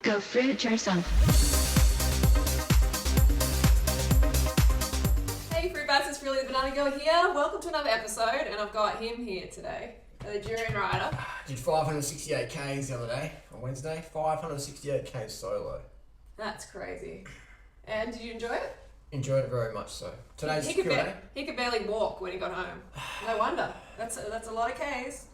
Go fruit yourself. Hey Fruit Bats, it's Freelee the Banana Girl here. Welcome to another episode, and I've got him here today, the Durianrider. Did 568 Ks the other day, on Wednesday. 568 Ks solo. That's crazy. And did you enjoy it? Enjoyed it very much so. Today's he Q&A. He could barely walk when he got home. No wonder. That's a lot of Ks.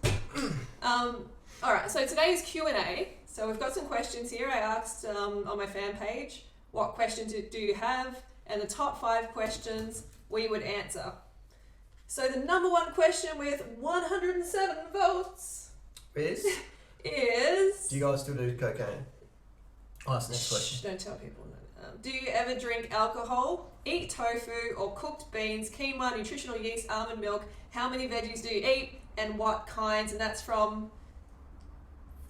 Alright, so today's Q&A. So we've got some questions here. I asked on my fan page, what questions do you have? And the top 5 questions we would answer. So the number one question with 107 votes is... Do you guys still do cocaine? Oh, that's the next question. Don't tell people. Do you ever drink alcohol, eat tofu or cooked beans, quinoa, nutritional yeast, almond milk? How many veggies do you eat and what kinds? And that's from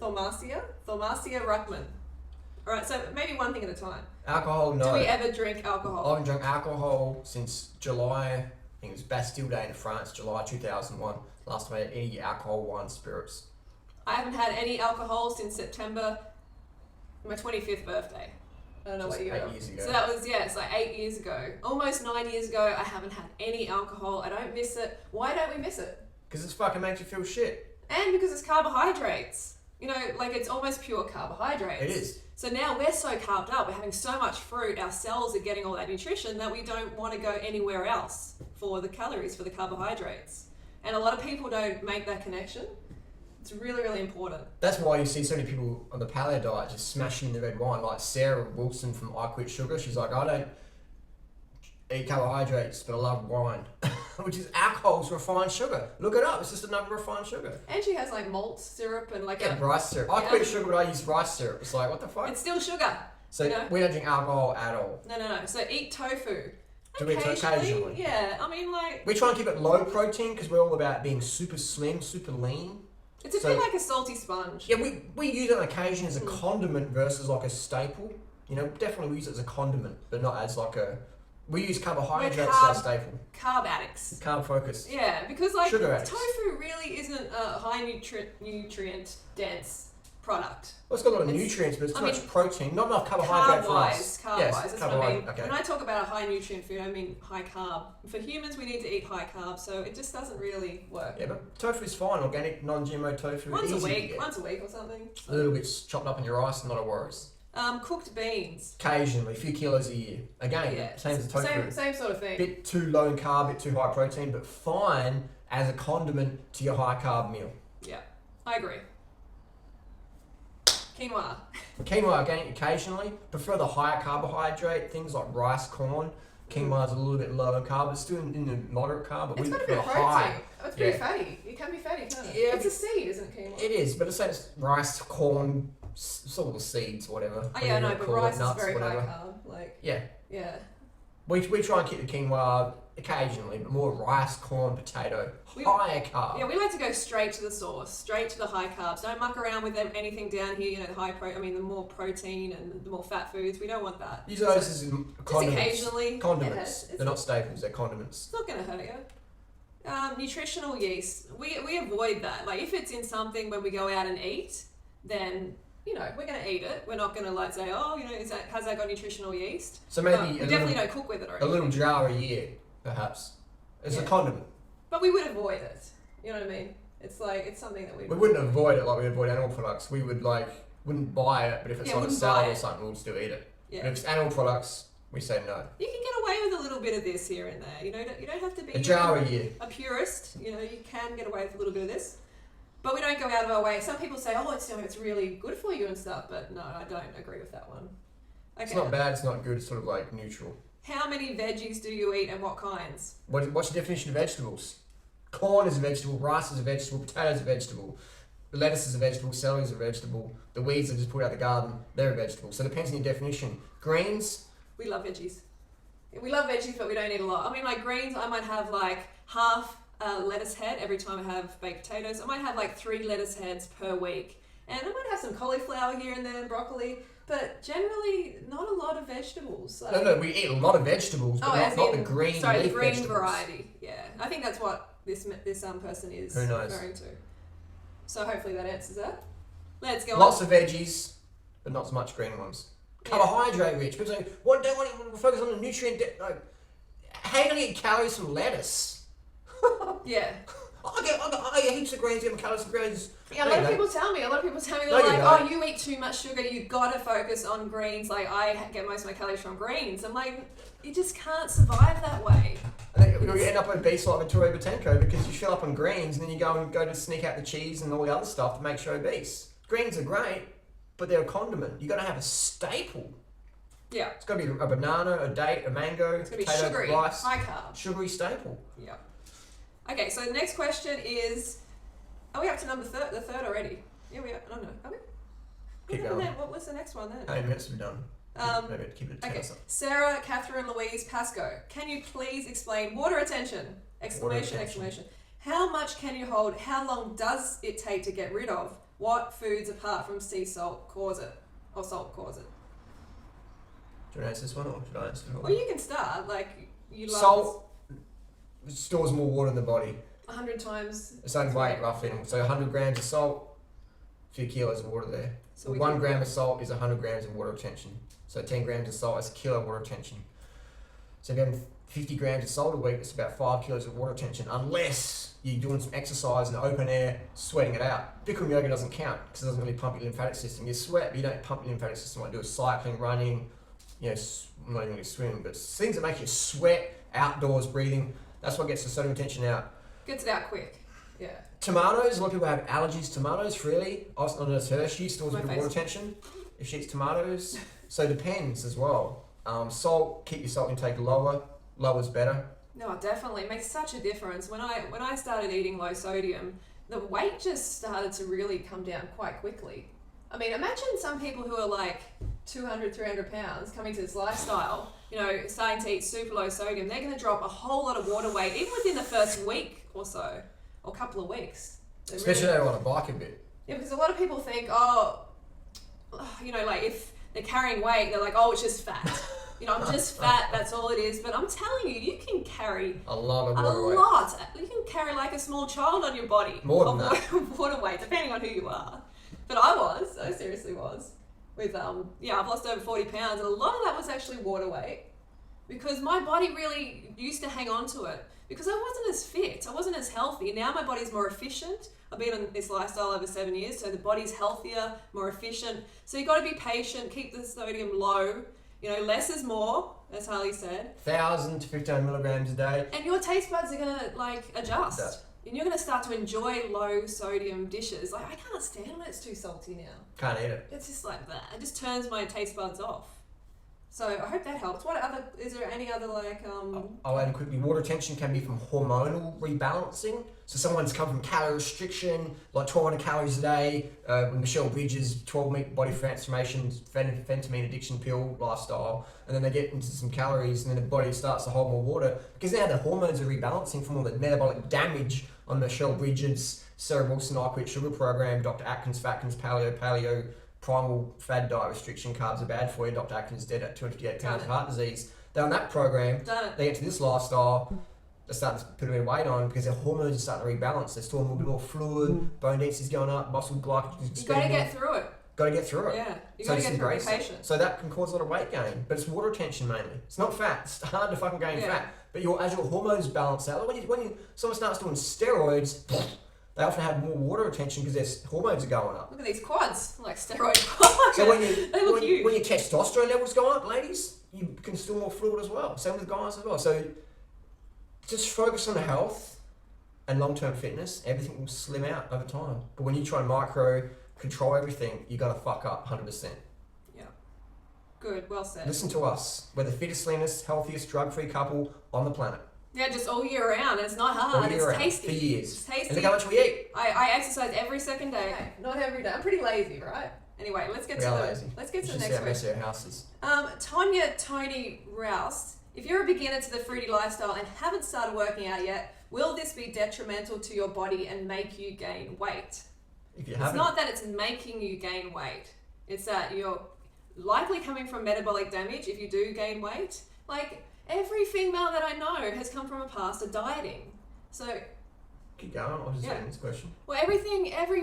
Thaumasia Ruckman. Alright, so maybe one thing at a time. Alcohol, no. Do we ever drink alcohol? I haven't drunk alcohol since July, I think it was Bastille Day in France, July 2001. Last time I had any alcohol, wine, spirits. I haven't had any alcohol since September, my 25th birthday. I don't know Just what year. 8 years ago. So that was, it's like 8 years ago. Almost 9 years ago, I haven't had any alcohol. I don't miss it. Why don't we miss it? Because it fucking makes you feel shit. And because it's carbohydrates. You know, like it's almost pure carbohydrates. It is. So now we're so carved up, we're having so much fruit, our cells are getting all that nutrition that we don't want to go anywhere else for the calories, for the carbohydrates. And a lot of people don't make that connection. It's really, really important. That's why you see so many people on the paleo diet just smashing the red wine, like Sarah Wilson from I Quit Sugar. She's like, I don't eat carbohydrates, but I love wine, which is alcohol's refined sugar. Look it up. It's just another refined sugar. And she has like malt syrup and like rice syrup. I quit sugar, but I use rice syrup. It's like, what the fuck? It's still sugar. So you know? we don't drink alcohol at all. No. So eat tofu. Do we occasionally? Yeah, I mean like... We try and keep it low protein because we're all about being super slim, super lean. It's a bit like a salty sponge. Yeah, we use it on occasion as a condiment versus like a staple. You know, definitely we use it as a condiment, but not as like a... We use carbohydrates as a staple. Carb addicts. Carb focused. Yeah, because like Sugar addicts. tofu really isn't a high nutrient dense product. Well, it's got a lot of nutrients, but it's too much protein. Not enough carbohydrate for us. Carb-wise, that's what I mean. Okay. When I talk about a high nutrient food, I mean high carb. For humans, we need to eat high carb, so it just doesn't really work. Yeah, but tofu is fine. Organic, non-GMO tofu. Once a week or something. A little bit chopped up in your rice, not a worries. Cooked beans. Occasionally, a few kilos a year. Again, same as the tofu. Same sort of thing. Bit too low in carb, bit too high protein, but fine as a condiment to your high carb meal. Yeah, I agree. Quinoa. Quinoa, again, occasionally. Prefer the higher carbohydrate, things like rice, corn. Quinoa is a little bit lower carb. It's still in the moderate carb, but it's we got a prefer bit of protein. high. Oh, it's pretty fatty. It can be fatty, can't it? Yeah, it's a seed, isn't it, quinoa? It is, but it's like rice, corn, sort of seeds, whatever. Oh yeah, no, but rice nuts, is very whatever. high carb. Like Yeah. We try and keep the quinoa occasionally, but more rice, corn, potato, higher carb. Yeah, we like to go straight to the source, straight to the high carbs. Don't muck around with anything down here. You know, the more protein and the more fat foods. We don't want that. Use those as condiments. Just occasionally. Condiments. They're not staples. They're condiments. It's not going to hurt you. Nutritional yeast. We avoid that. Like if it's in something when we go out and eat, then we're going to eat it. We're not going to like say, oh, has that got nutritional yeast? So maybe we definitely don't cook with it or anything. A little jar a year, perhaps, as a condiment. But we would avoid it. You know what I mean? It's like it's something that we wouldn't avoid it like we avoid animal products. We wouldn't buy it, but if it's on a salad or something, we'll still eat it. Yeah. But if it's animal products, we say no. You can get away with a little bit of this here and there. You don't have to be a jar a year. A purist. You can get away with a little bit of this. But we don't go out of our way. Some people say, oh, it's really good for you and stuff, but no, I don't agree with that one. Okay. It's not bad, it's not good, it's sort of like neutral. How many veggies do you eat and what kinds? What's the definition of vegetables? Corn is a vegetable, rice is a vegetable, potato is a vegetable, lettuce is a vegetable, celery is a vegetable, the weeds that just put out the garden, they're a vegetable. So it depends on your definition. Greens? We love veggies. We love veggies, but we don't eat a lot. I mean, like greens, I might have like half lettuce head every time I have baked potatoes. I might have like 3 lettuce heads per week. And I might have some cauliflower here and there, broccoli, but generally not a lot of vegetables. So. No, we eat a lot of vegetables, but not the green leaf the green vegetables. variety. Yeah, I think that's what this person is referring to. So hopefully that answers that. Let's go Lots on. of veggies, but not as much green ones. Yeah. Carbohydrate rich. People say, "What don't want to focus on the nutrient?" Like, how are you gonna get calories from lettuce? Yeah. I get heaps of greens, get my calories from greens. Yeah, a lot of people tell me, they're like, oh, you eat too much sugar, you gotta focus on greens. Like, I get most of my calories from greens. I'm like, you just can't survive that way. And then you end up obese like Vittorio Botenko because you fill up on greens and then you go to sneak out the cheese and all the other stuff to make you obese. Greens are great, but they're a condiment. You gotta have a staple. Yeah. It's gotta be a banana, a date, a mango, It's gonna be potato, sugary, rice, high carb. sugary staple. Yeah. Okay, so the next question is, are we up to the third already? Yeah, we are. I don't know. Are we? Keep going. What was the next one then? 8 minutes to be done. Maybe keep it 10 Okay, or something. Sarah, Catherine, Louise, Pasco. Can you please explain water retention? Exclamation, Water retention. exclamation. How much can you hold? How long does it take to get rid of? What foods apart from sea salt cause it? Or salt cause it? Do you want to answer this one or should I answer it? Well, you can start. Like, you love Salt stores more water in the body. 100 times. The same weight roughly. So 100 grams of salt, a few kilos of water there. So we 1 can- gram of salt is 100 grams of water retention. So 10 grams of salt is a kilo of water retention. So if you have 50 grams of salt a week, it's about 5 kilos of water retention, unless you're doing some exercise in the open air, sweating it out. Bikram yoga doesn't count because it doesn't really pump your lymphatic system. You sweat, but you don't pump your lymphatic system like do cycling, running, not even really swimming, but things that make you sweat, outdoors breathing. That's what gets the sodium retention out. Gets it out quick. Yeah. Tomatoes, a lot of people have allergies to tomatoes, Freelee. I was not as her, she stores a My bit of face. water retention if she eats tomatoes. So it depends as well. Salt, keep your salt intake lower. Lower's better. No, definitely. It makes such a difference. When I started eating low sodium, the weight just started to really come down quite quickly. I mean, imagine some people who are like 200, 300 pounds coming to this lifestyle, starting to eat super low sodium. They're going to drop a whole lot of water weight, even within the first week or so, or a couple of weeks. Especially they want to bike a bit. Yeah, because a lot of people think, like if they're carrying weight, they're like, oh, it's just fat. I'm just fat, that's all it is. But I'm telling you, you can carry a lot of a water weight. lot. You can carry like a small child on your body. More than that. Water weight, depending on who you are. But I seriously was. With, I've lost over 40 pounds, and a lot of that was actually water weight. Because my body really used to hang on to it. Because I wasn't as fit, I wasn't as healthy. Now my body's more efficient. I've been on this lifestyle over 7 years, so the body's healthier, more efficient. So you've got to be patient, keep the sodium low. Less is more, as Harley said. 1,000 to 1,500 milligrams a day. And your taste buds are going to, adjust. Yeah. And you're going to start to enjoy low sodium dishes. Like, I can't stand when it's too salty now. Can't eat it. It's just like that. It just turns my taste buds off. So I hope that helps. Is there any other I'll add quickly. Water retention can be from hormonal rebalancing. So someone's come from calorie restriction, like 1,200 calories a day, with Michelle Bridges' 12-week body transformation, phentermine addiction pill lifestyle, and then they get into some calories, and then the body starts to hold more water because now the hormones are rebalancing from all the metabolic damage on Michelle Bridges' Sarah Wilson I Quit Sugar program, Dr. Atkins, Fatkins, paleo, primal fad diet restriction, carbs are bad for you. Dr. Atkins dead at 258 pounds of heart disease. They're on that program. They get to this lifestyle. They're starting to put a bit of weight on because their hormones are starting to rebalance. They're storing a little bit more fluid, bone density's going up, muscle glycogen is you got to get through it. Got to get through it. Yeah, you So got to just get through it. embrace Be it. patient. So that can cause a lot of weight gain, but it's water retention mainly. It's not fat. It's hard to fucking gain fat. But as your hormones balance out, when someone starts doing steroids, they often have more water retention because their hormones are going up. Look at these quads, like steroid quads. So when your testosterone levels go up, ladies, you can store more fluid as well. Same with guys as well. So just focus on the health and long-term fitness. Everything will slim out over time. But when you try and micro control everything, you're gonna fuck up 100%. Yeah. Good. Well said. Listen to us. We're the fittest, leanest, healthiest, drug-free couple on the planet. Yeah, just all year round. It's not hard. All year It's round, tasty. for years. It's tasty. And look how much we eat. I exercise every second day. Okay, not every day. I'm pretty lazy, right? Anyway, let's get We to are the lazy. let's get to the Just next see how question. messy our house is. Tanya Tony Rouse, if you're a beginner to the fruity lifestyle and haven't started working out yet, will this be detrimental to your body and make you gain weight? If you It's haven't, not that it's making you gain weight. It's that you're likely coming from metabolic damage if you do gain weight. Like, every female that I know has come from a past of dieting. So Keep going. I'll just read this question. Well, every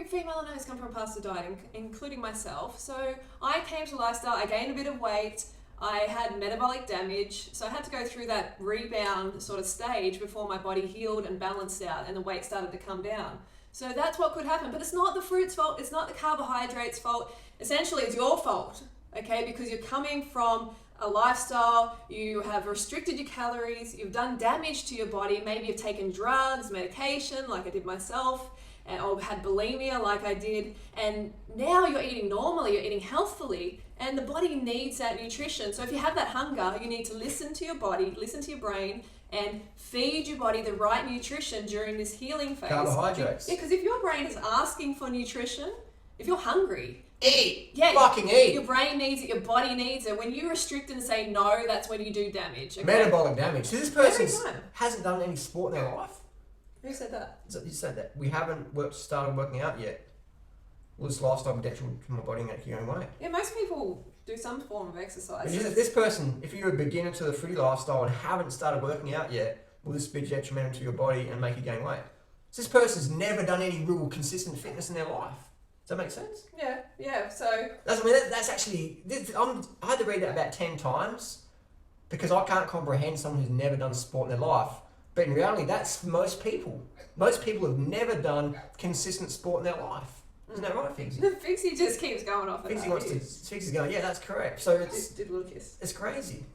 female I know has come from a past dieting, including myself. So I came to lifestyle, I gained a bit of weight, I had metabolic damage, so I had to go through that rebound sort of stage before my body healed and balanced out and the weight started to come down. So that's what could happen. But it's not the fruit's fault, it's not the carbohydrates' fault. Essentially, it's your fault, okay? Because you're coming from a lifestyle, you have restricted your calories, you've done damage to your body, maybe you've taken drugs, medication like I did myself, or had bulimia like I did, and now you're eating normally, you're eating healthfully, and the body needs that nutrition. So if you have that hunger, you need to listen to your body, listen to your brain, and feed your body the right nutrition during this healing phase. Carbohydrates. Yeah, because if your brain is asking for nutrition, if you're hungry, eat. Fucking eat. Your brain needs it, your body needs it. When you restrict and say no, that's when you do damage. Okay? Metabolic damage. So this person hasn't done any sport in their life. Who said that? You said that. We haven't started working out yet. Will this lifestyle be detrimental to my body and actually going away? Yeah, most people do some form of exercise. This person, if you're a beginner to the fruity lifestyle and haven't started working out yet, will this be detrimental to your body and make you gain weight? So this person's never done any real consistent fitness in their life. Does that make sense? Yeah. So that's actually. I had to read that about 10 times because I can't comprehend someone who's never done sport in their life. But in reality, that's most people. Most people have never done consistent sport in their life. Isn't that right, Figsy? The Figsy just keeps going off. Figsy's going, yeah, that's correct. So did a little kiss. It's crazy.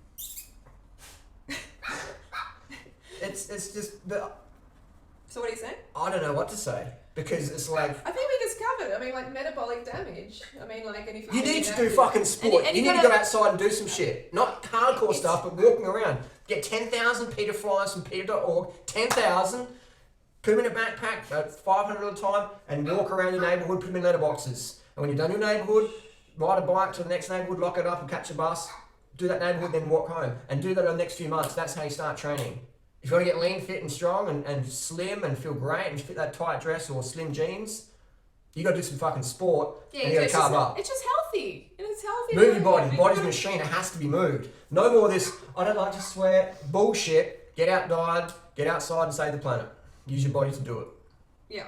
it's just. But so what are you saying? I don't know what to say. Because it's like... I think we just covered. I mean, like, metabolic damage. I mean, like... And if you need to do fucking sport. You need to go outside and do some shit. Not hardcore stuff, but walking around. Get 10,000 Peter flyers from peter.org. 10,000. Put them in a backpack, 500 at a time, and walk around your neighbourhood, put them in letterboxes. And when you're done your neighbourhood, ride a bike to the next neighbourhood, lock it up and catch a bus. Do that neighbourhood, then walk home. And do that over the next few months. That's how you start training. If you want to get lean, fit and strong and slim and feel great and fit that tight dress or slim jeans, you got to do some fucking sport and you got to carb up. It's just healthy. It's healthy. Move your body. Body's a machine. It has to be moved. No more of this, I don't like to sweat, bullshit. Get outside and save the planet. Use your body to do it. Yeah,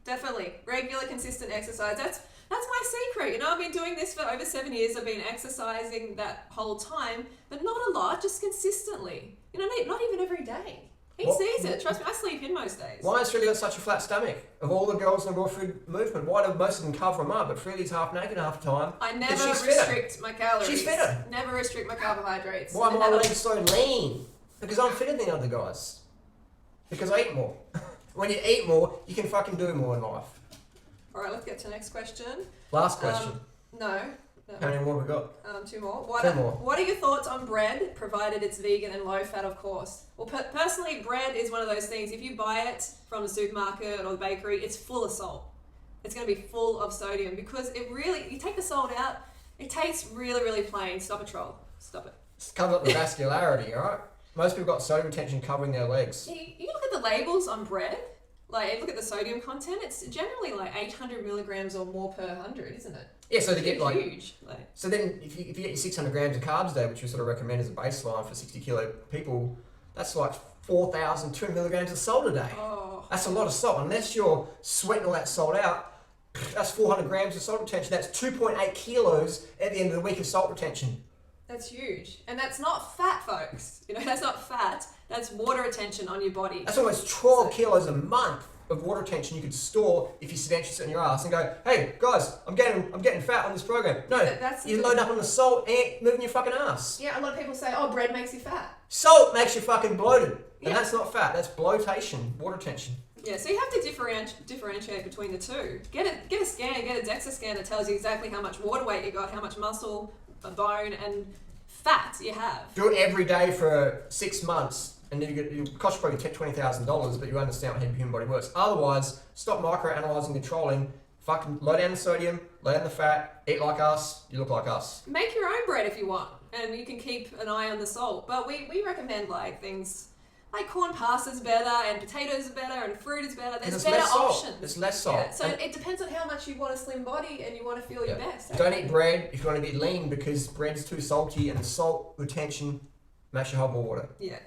definitely. Regular, consistent exercise. That's my secret. You know, I've been doing this for over 7 years. I've been exercising that whole time, but not a lot, just consistently. You know, not even every day. He sees it. Trust me, I sleep in most days. Why has Freelee got such a flat stomach? Of all the girls in the raw food movement, why do most of them cover them up? But Freelee's half naked half the time. I never restrict my calories. She's fitter. Never restrict my carbohydrates. Why are my legs so lean? Because I'm fitter than other guys. Because I eat more. When you eat more, you can fucking do more in life. All right, let's get to the next question. Last question. No. How many more have we got? 2 more. Two more. What are your thoughts on bread, provided it's vegan and low fat, of course? Well, personally, bread is one of those things. If you buy it from the supermarket or the bakery, it's full of salt. It's going to be full of sodium because you take the salt out, it tastes really, really plain. Stop it, troll. Stop it. It's covered up the vascularity, all right? Most people got sodium retention covering their legs. You look at the labels on bread, look at the sodium content, it's generally like 800 milligrams or more per 100, isn't it? Yeah, so they get huge. So then if you get your 600 grams of carbs a day, which we sort of recommend as a baseline for 60 kilo people, that's like 4,200 milligrams of salt a day. Oh. That's a lot of salt. Unless you're sweating all that salt out, that's 400 grams of salt retention. That's 2.8 kilos at the end of the week of salt retention. That's huge. And that's not fat, folks. You know, that's not fat. That's water retention on your body. That's almost 12 kilos a month of water retention you could store if you sedentary sit on your ass and go, hey guys, I'm getting fat on this program. No, you load up on the salt and moving your fucking ass. Yeah, a lot of people say, oh, bread makes you fat. Salt makes you fucking bloated. And that's not fat, that's bloatation, water retention. Yeah, so you have to differentiate between the two. Get a scan, get a DEXA scan that tells you exactly how much water weight you got, how much muscle, bone and fat you have. Do it every day for 6 months and then it'll cost you probably $20,000, but you understand how the human body works. Otherwise, stop micro-analysing, controlling, fucking low down the sodium, low down the fat, eat like us, you look like us. Make your own bread if you want, and you can keep an eye on the salt. But we recommend things like corn pasta's better, and potatoes are better, and fruit is better. There's better options. It's less salt. Yeah, so it depends on how much you want a slim body and you want to feel your best. Don't eat bread if you want to be lean because bread's too salty and the salt retention makes you hold more water. Yeah.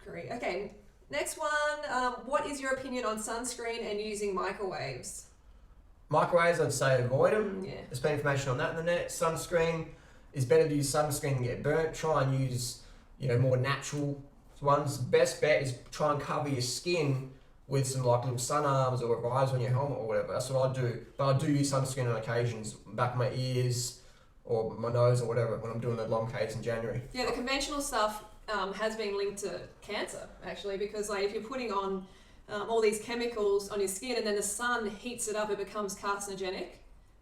Great. Okay. Next one, what is your opinion on sunscreen and using microwaves? Microwaves, I'd say avoid them. Yeah. There's been information on that in the net. Sunscreen is better to use sunscreen and get burnt. Try and use, more natural ones. Best bet is try and cover your skin with some like little sun arms or a visor on your helmet or whatever. That's what I do. But I do use sunscreen on occasions, back of my ears or my nose or whatever when I'm doing the long Ks in January. Yeah, the conventional stuff has been linked to cancer actually, because like if you're putting on all these chemicals on your skin and then the sun heats it up, it becomes carcinogenic.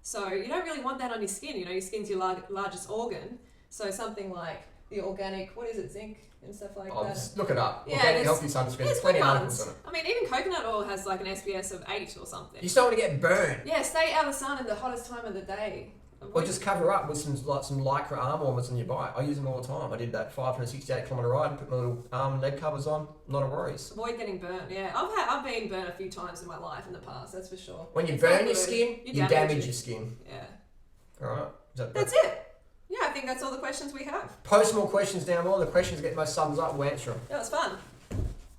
So you don't really want that on your skin. Your skin's your largest organ. So something like the organic, what is it, zinc and stuff like that. Just look it up. Yeah, Organic healthy sunscreen. There's plenty of articles on it. I mean, even coconut oil has like an SPS of 8 or something. You just don't want to get burned. Yeah, stay out of the sun in the hottest time of the day. Or just cover up with some lycra arm warmers on your bike. I use them all the time. I did that 568-kilometre ride and put my little arm and leg covers on. Not a worries. Avoid getting burnt. Yeah, I've been burnt a few times in my life in the past. That's for sure. When you burn your skin, you damage your skin. Yeah. All right. That's it. Yeah, I think that's all the questions we have. Post more questions down below. The questions get the most thumbs up. We'll answer them. That was fun.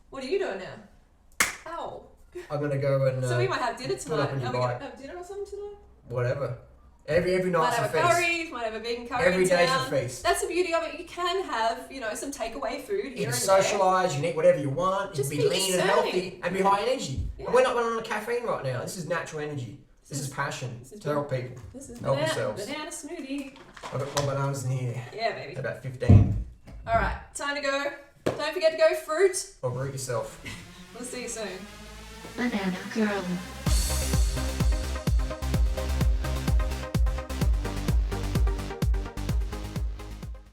What are you doing now? Ow. I'm gonna go and. So we might have dinner tonight. Are we gonna have dinner or something tonight? Whatever. Every Might night's a have a feast. curry, might have a vegan curry. Every in day's a town. feast. That's the beauty of it. You can have, some takeaway food You here can and there. socialise, you can eat whatever you want, Just you can be be lean and discerning. healthy and be high energy. Yeah. And we're not running on caffeine right now. This is natural energy. This is passion this is to help people. This is Help banana yourselves. smoothie. I've got my bananas in here. Yeah, baby. About 15. All right, time to go. Don't forget to go fruit. Or root yourself. We'll see you soon. Banana Girl.